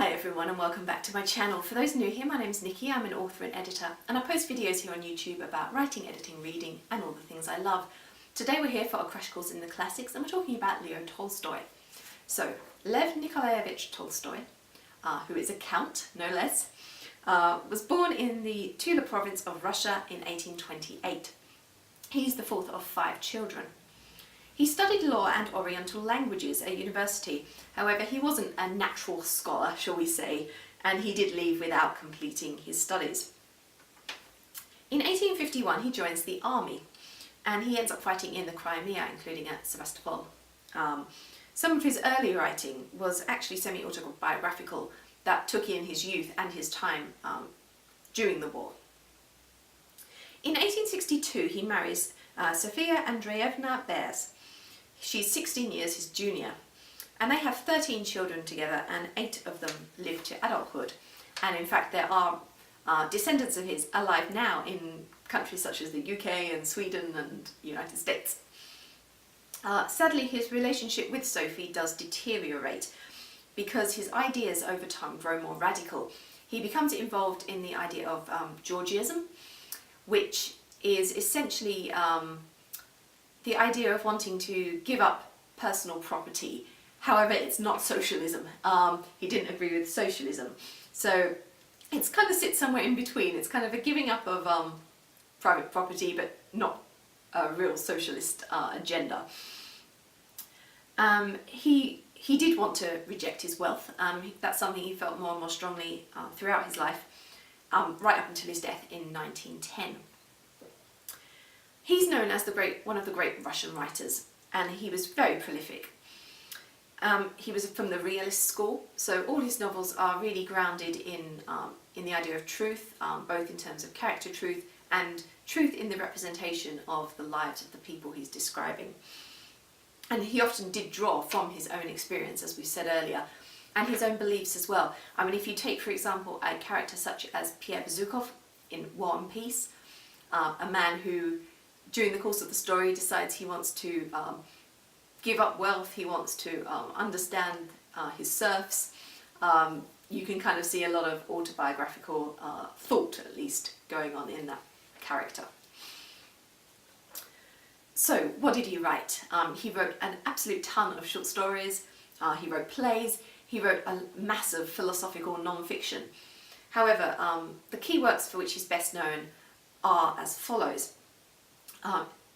Hi everyone and welcome back to my channel. For those new here, my name's Nicki, I'm an author and editor and I post videos here on YouTube about writing, editing, reading and all the things I love. Today we're here for a crash course in the classics and we're talking about Leo Tolstoy. So, Lev Nikolaevich Tolstoy, who is a count, no less, was born in the Tula province of Russia in 1828. He's the fourth of 5 children. He studied law and Oriental languages at university. However, he wasn't a natural scholar, shall we say, and he did leave without completing his studies. In 1851, he joins the army, and he ends up fighting in the Crimea, including at Sevastopol. Some of his early writing was actually semi-autobiographical that took in his youth and his time during the war. In 1862, he marries Sofia Andreevna Bears. She's 16 years his junior, and they have 13 children together, and 8 of them live to adulthood. And in fact, there are descendants of his alive now in countries such as the UK and Sweden and United States. Sadly, his relationship with Sophie does deteriorate because his ideas over time grow more radical. He becomes involved in the idea of Georgism, which is essentially the idea of wanting to give up personal property. However, it's not socialism. He didn't agree with socialism. So it's kind of sits somewhere in between. It's kind of a giving up of private property, but not a real socialist agenda. He did want to reject his wealth. That's something he felt more and more strongly throughout his life, right up until his death in 1910. He's known as one of the great Russian writers, and he was very prolific. He was from the realist school, so all his novels are really grounded in the idea of truth, both in terms of character truth and truth in the representation of the lives of the people he's describing. And he often did draw from his own experience, as we said earlier, and his own beliefs as well. I mean, if you take, for example, a character such as Pierre Bezukhov in War and Peace, a man who during the course of the story decides he wants to give up wealth, he wants to understand his serfs. You can kind of see a lot of autobiographical thought, at least, going on in that character. So, what did he write? He wrote an absolute ton of short stories, he wrote plays, he wrote a massive philosophical non-fiction. However, the key works for which he's best known are as follows.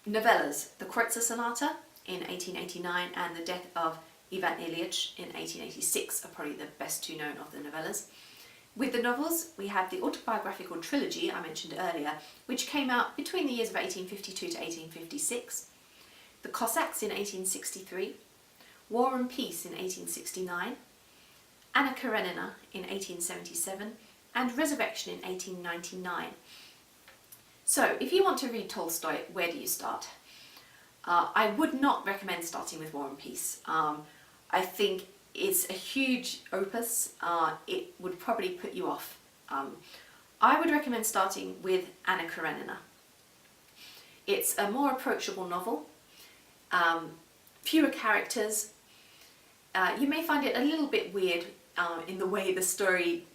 Novellas, The Kreutzer Sonata in 1889 and The Death of Ivan Ilyich in 1886 are probably the best 2 known of the novellas. With the novels, we have the autobiographical trilogy I mentioned earlier, which came out between the years of 1852 to 1856, The Cossacks in 1863, War and Peace in 1869, Anna Karenina in 1877, and Resurrection in 1899. So, if you want to read Tolstoy, where do you start? I would not recommend starting with War and Peace. I think it's a huge opus. It would probably put you off. I would recommend starting with Anna Karenina. It's a more approachable novel, fewer characters. You may find it a little bit weird in the way the story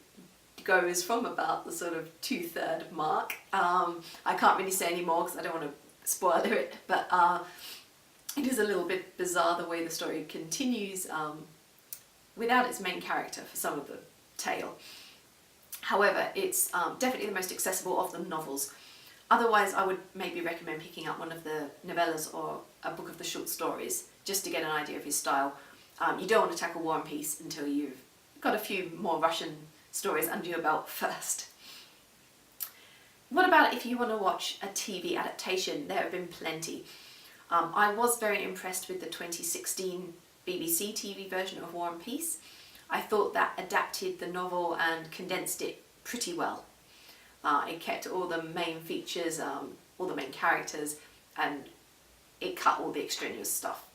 goes from about the sort of 2/3 mark. I can't really say any more because I don't want to spoil it, but it is a little bit bizarre the way the story continues without its main character for some of the tale. However, it's definitely the most accessible of the novels. Otherwise, I would maybe recommend picking up one of the novellas or a book of the short stories just to get an idea of his style. You don't want to tackle War and Peace until you've got a few more Russian stories under your belt first. What about if you want to watch a TV adaptation? There have been plenty. I was very impressed with the 2016 BBC TV version of War and Peace. I thought that adapted the novel and condensed it pretty well. It kept all the main features, all the main characters, and it cut all the extraneous stuff.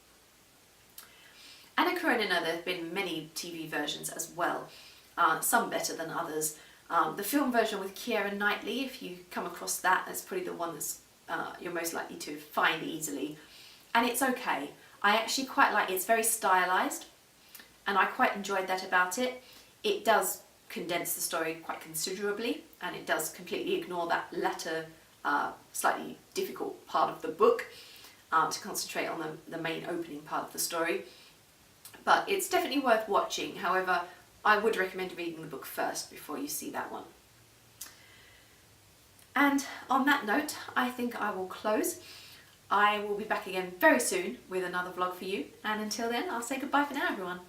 Anna Karenina, there have been many TV versions as well. Some better than others. The film version with Keira Knightley, if you come across that, that's probably the one that's you're most likely to find easily. And it's okay. I actually quite like it. It's very stylised, and I quite enjoyed that about it. It does condense the story quite considerably, and it does completely ignore that latter, slightly difficult part of the book to concentrate on the main opening part of the story. But it's definitely worth watching. However, I would recommend reading the book first before you see that one. And on that note, I think I will close. I will be back again very soon with another vlog for you, and until then, I'll say goodbye for now, everyone.